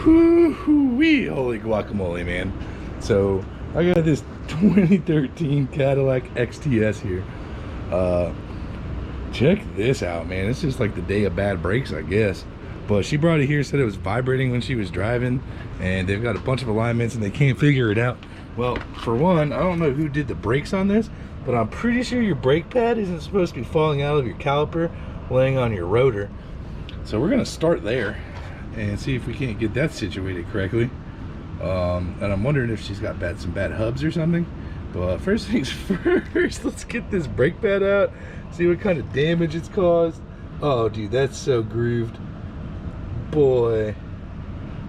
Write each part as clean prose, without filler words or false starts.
Whoo-wee, holy guacamole, man. So I got this 2013 Cadillac XTS here. Check this out, man. It's just like the day of bad brakes, I guess. But she brought it here, said it was vibrating when she was driving, and they've got a bunch of alignments and they can't figure it out. Well, for one, I don't know who did the brakes on this, but I'm pretty sure your brake pad isn't supposed to be falling out of your caliper, laying on your rotor. So we're gonna start there and see if we can't get that situated correctly. And I'm wondering if she's got some bad hubs or something. But first things first, let's get this brake pad out, see what kind of damage it's caused. Oh, dude, that's so grooved. Boy.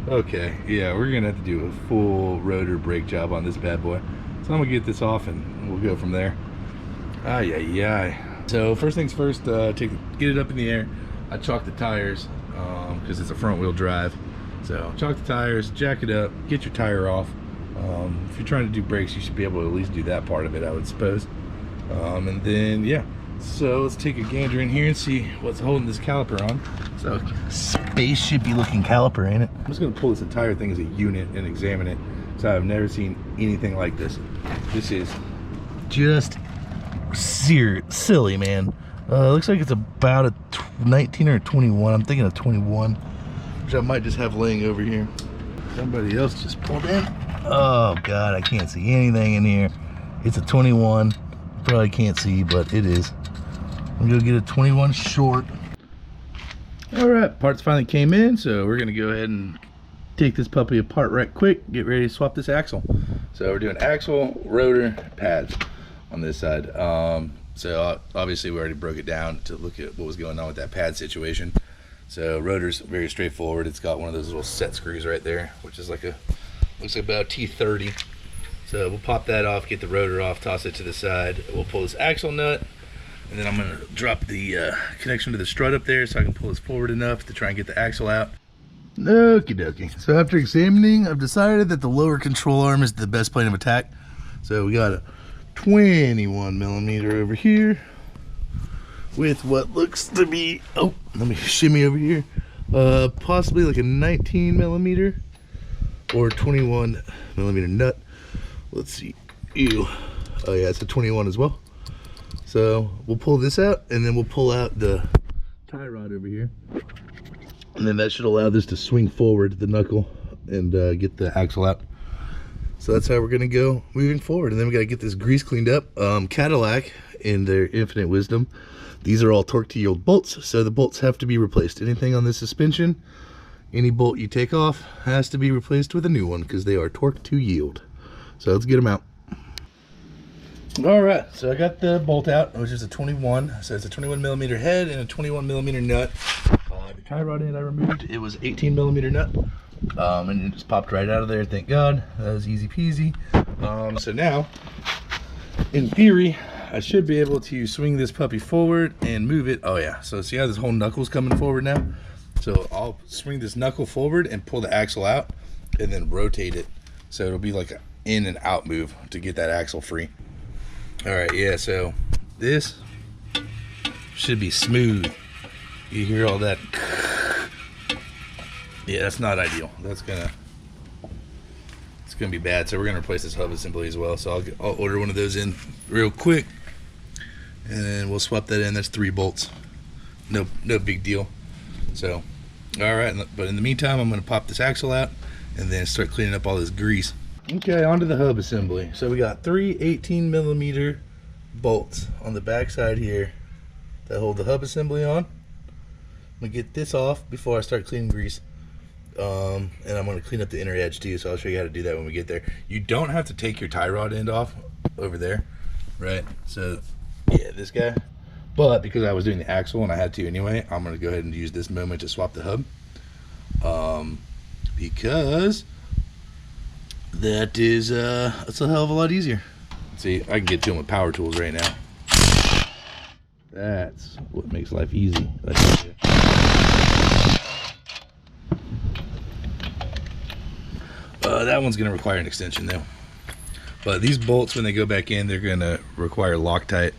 Okay, yeah, we're gonna have to do a full rotor brake job on this bad boy. So I'm gonna get this off and we'll go from there. Ay. So first things first, get it up in the air. I chalk the tires because it's a front wheel drive. So chalk the tires, jack it up, get your tire off. If you're trying to do brakes, you should be able to at least do that part of it, I would suppose. And then, yeah. So let's take a gander in here and see what's holding this caliper on. So spaceshipy looking caliper, ain't it? I'm just gonna pull this entire thing as a unit and examine it. So I've never seen anything like this. This is just silly, man. Looks like it's about a 19 or 21. I'm thinking of 21, which I might just have laying over here. Somebody else just pulled in. Oh God, I can't see anything in here. It's a 21. Probably can't see, but it is. I'm gonna get a 21 short. All right, parts finally came in, so we're gonna go ahead and take this puppy apart right quick, get ready to swap this axle. So we're doing axle, rotor, pads on this side. So obviously we already broke it down to look at what was going on with that pad situation. So rotor's very straightforward. It's got one of those little set screws right there, which is like looks like about a T30. So we'll pop that off, get the rotor off, toss it to the side. We'll pull this axle nut, and then I'm gonna drop the connection to the strut up there so I can pull this forward enough to try and get the axle out. Okie dokie. So after examining, I've decided that the lower control arm is the best plane of attack. So we got a 21 millimeter over here with what looks to be, oh, let me shimmy over here, possibly like a 19 millimeter or 21 millimeter nut. Let's see. Ew. Oh yeah, it's a 21 as well. So we'll pull this out, and then we'll pull out the tie rod over here, and then that should allow this to swing forward the knuckle and get the axle out. So that's how we're gonna go moving forward. And then we gotta get this grease cleaned up. Cadillac, in their infinite wisdom, these are all torque to yield bolts, so the bolts have to be replaced. Anything on this suspension, any bolt you take off has to be replaced with a new one because they are torque to yield. So let's get them out. All right, so I got the bolt out, which is a 21. So it's a 21 millimeter head and a 21 millimeter nut. The tie rod end I removed, it was 18 millimeter nut. And it just popped right out of there, thank God. That was easy peasy. So now, in theory, I should be able to swing this puppy forward and move it. Oh yeah, so see how this whole knuckle's coming forward now? So I'll swing this knuckle forward and pull the axle out and then rotate it. So it'll be like an in and out move to get that axle free. All right, yeah, so this should be smooth. You hear all that? Yeah, that's not ideal. It's gonna be bad. So we're gonna replace this hub assembly as well. So I'll order one of those in real quick, and then we'll swap that in. That's 3 bolts. No big deal. So, all right. But in the meantime, I'm gonna pop this axle out and then start cleaning up all this grease. Okay, onto the hub assembly. So we got 3 18 millimeter bolts on the back side here that hold the hub assembly on. I'm gonna get this off before I start cleaning grease. And I'm gonna clean up the inner edge too, so I'll show you how to do that when we get there. You don't have to take your tie rod end off over there, right? So yeah, this guy. But because I was doing the axle and I had to anyway, I'm gonna go ahead and use this moment to swap the hub. Because that is it's a hell of a lot easier. See, I can get to them with power tools right now. That's what makes life easy. That one's gonna require an extension though. But these bolts, when they go back in, they're gonna require Loctite.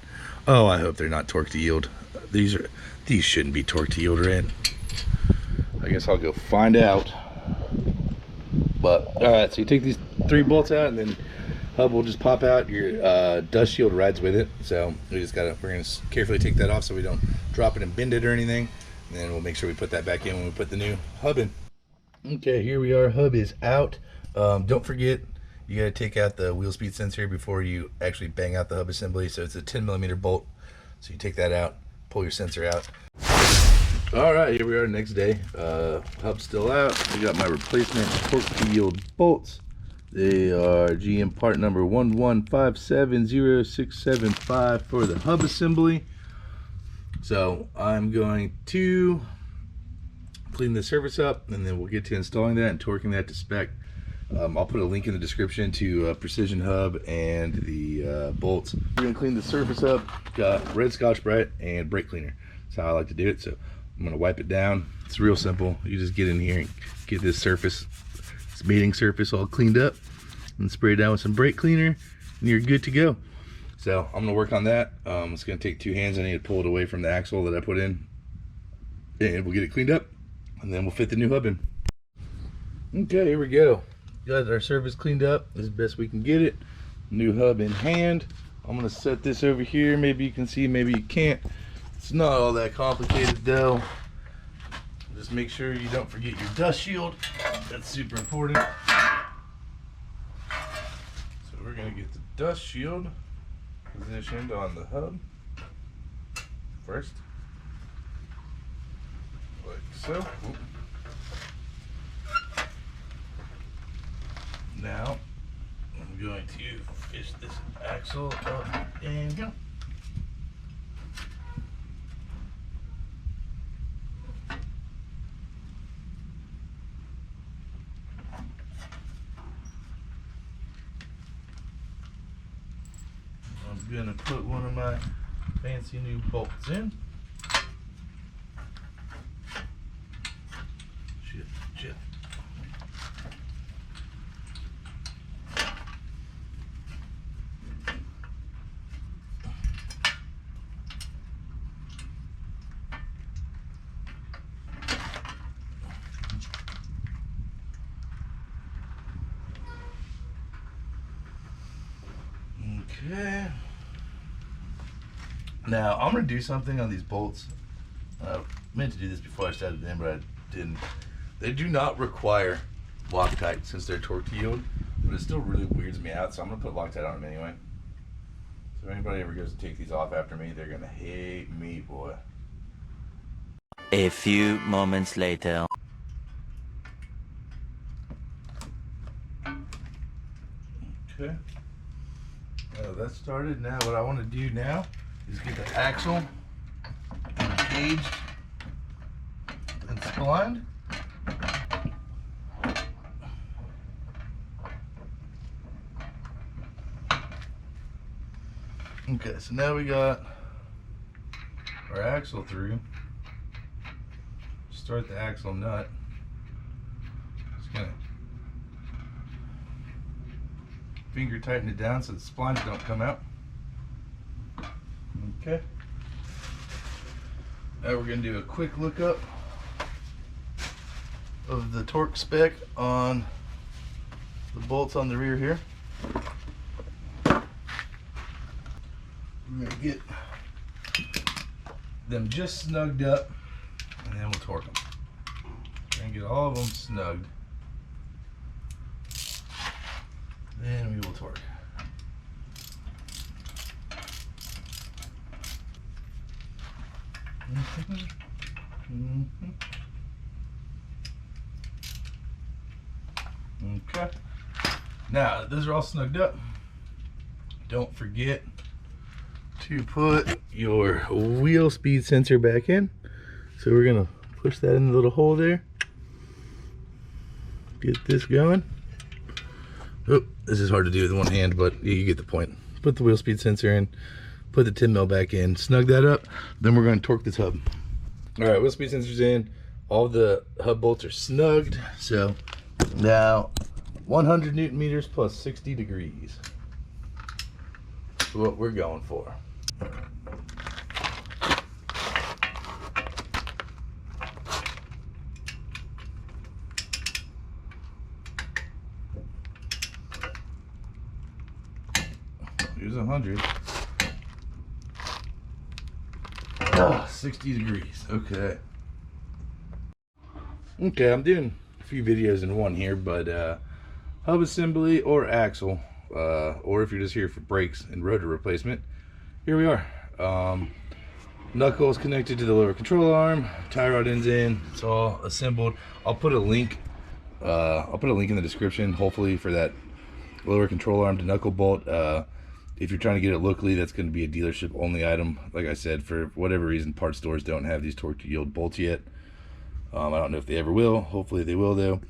Oh, I hope they're not torque to yield. These shouldn't be torque to yield, right? I guess I'll go find out. But all right, so you take these 3 bolts out, and then hub will just pop out. Your dust shield rides with it, so we're gonna carefully take that off so we don't drop it and bend it or anything, and then we'll make sure we put that back in when we put the new hub in. Okay, here we are. Hub is out. Don't forget, you gotta take out the wheel speed sensor before you actually bang out the hub assembly. So it's a 10mm bolt, so you take that out, pull your sensor out. All right, here we are next day. Hub's still out. We got my replacement torque yield bolts. They are GM part number 115700675 for the hub assembly. So I'm going to clean the surface up, and then we'll get to installing that and torquing that to spec. I'll put a link in the description to Precision Hub and the bolts. We're gonna clean the surface up. Got red Scotch-Brite and brake cleaner. That's how I like to do it. So I'm gonna wipe it down. It's real simple. You just get in here and get this surface, this mating surface, all cleaned up, and spray it down with some brake cleaner, and you're good to go. So I'm gonna work on that. It's gonna take 2 hands. I need to pull it away from the axle that I put in, and we'll get it cleaned up, and then we'll fit the new hub in. Okay, here we go. Got our surface cleaned up as best we can get it. New hub in hand. I'm gonna set this over here. Maybe you can see, maybe you can't. It's not all that complicated though. Just make sure you don't forget your dust shield. That's super important. So we're gonna get the dust shield positioned on the hub first, like so. Oop. Now I'm going to fish this axle up and go. I'm gonna put one of my fancy new bolts in. Shit. Okay. Now I'm gonna do something on these bolts. I meant to do this before I started them, but I didn't. They do not require Loctite since they're torque yield, but it still really weirds me out, so I'm gonna put Loctite on them anyway. So if anybody ever goes to take these off after me, they're gonna hate me, boy. A few moments later. Okay. That started. Now what I want to do now is get the axle engaged and splined. Okay, so now we got our axle through. Start the axle nut. Just gonna finger tighten it down so the splines don't come out. Okay. Now we're going to do a quick lookup of the torque spec on the bolts on the rear here. We're going to get them just snugged up, and then we'll torque them. We're going to get all of them snugged. Then we will torque. Okay. Now those are all snugged up. Don't forget to put your wheel speed sensor back in. So we're gonna push that in the little hole there. Get this going. Oh, this is hard to do with one hand, but you get the point. Put the wheel speed sensor in, put the 10mm back in, snug that up, then we're going to torque this hub. All right, wheel speed sensor's in. All the hub bolts are snugged. So now 100 Newton meters plus 60 degrees. That's what we're going for. Here's 100. 60 degrees. Okay. Okay, I'm doing a few videos in one here, but hub assembly or axle, or if you're just here for brakes and rotor replacement, here we are. Knuckles connected to the lower control arm, tie rod ends in, it's all assembled. I'll put a link in the description, hopefully, for that lower control arm to knuckle bolt. If you're trying to get it locally, that's going to be a dealership only item. Like I said, for whatever reason, part stores don't have these torque to yield bolts yet. I don't know if they ever will. Hopefully they will, though.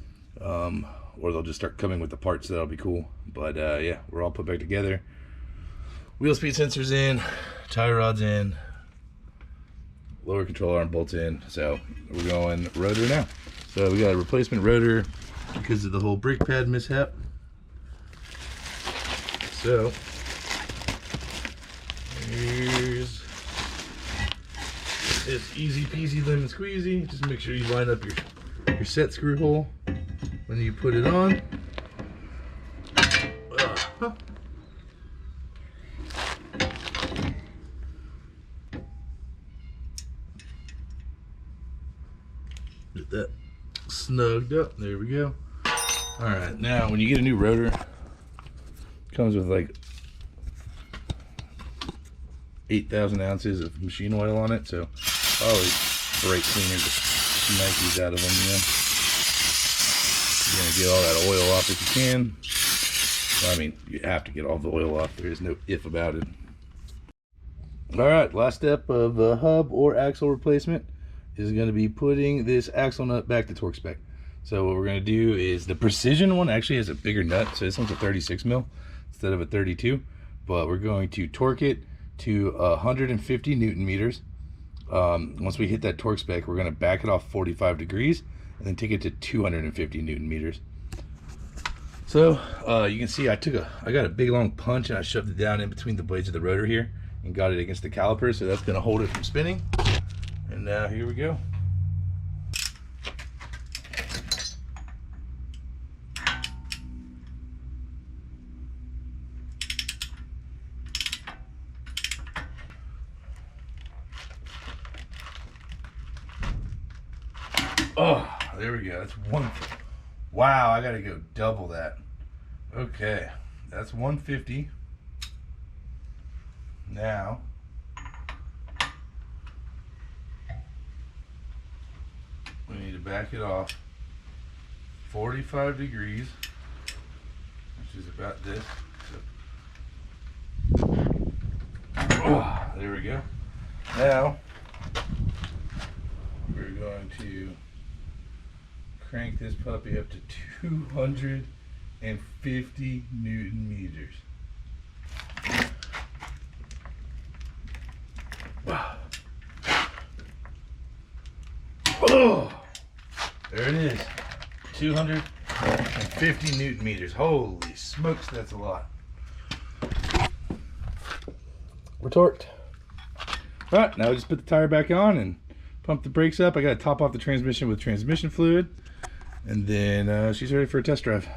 Or they'll just start coming with the parts. That'll be cool. But yeah, we're all put back together. Wheel speed sensors in, tie rods in, lower control arm bolts in. So we're going rotor now. So we got a replacement rotor because of the whole brake pad mishap. So here's, it's easy peasy lemon squeezy. Just make sure you line up your set screw hole when you put it on. Get that snugged up. There we go. All right, now when you get a new rotor, it comes with like 8,000 ounces of machine oil on it, so always brake cleaner to snipe these out of them, you know. You're gonna get all that oil off if you can. Well, I mean, you have to get all the oil off. There is no if about it. All right, last step of hub or axle replacement is going to be putting this axle nut back to torque spec. So what we're going to do is, the precision one actually has a bigger nut, so this one's a 36 mil instead of a 32, but we're going to torque it to 150 Newton meters. Once we hit that torque spec, we're going to back it off 45 degrees and then take it to 250 Newton meters. So you can see I got a big long punch and I shoved it down in between the blades of the rotor here and got it against the caliper, so that's going to hold it from spinning. And now here we go. Oh, there we go. That's one. Wow, I gotta go double that. Okay, that's 150. Now we need to back it off 45 degrees, which is about this. So, oh, there we go. Now we're going to crank this puppy up to 250 Newton meters. Oh, there it is, 250 Newton meters. Holy smokes, that's a lot. We're torqued. All right, now we just put the tire back on and pump the brakes up. I got to top off the transmission with transmission fluid, and then she's ready for a test drive.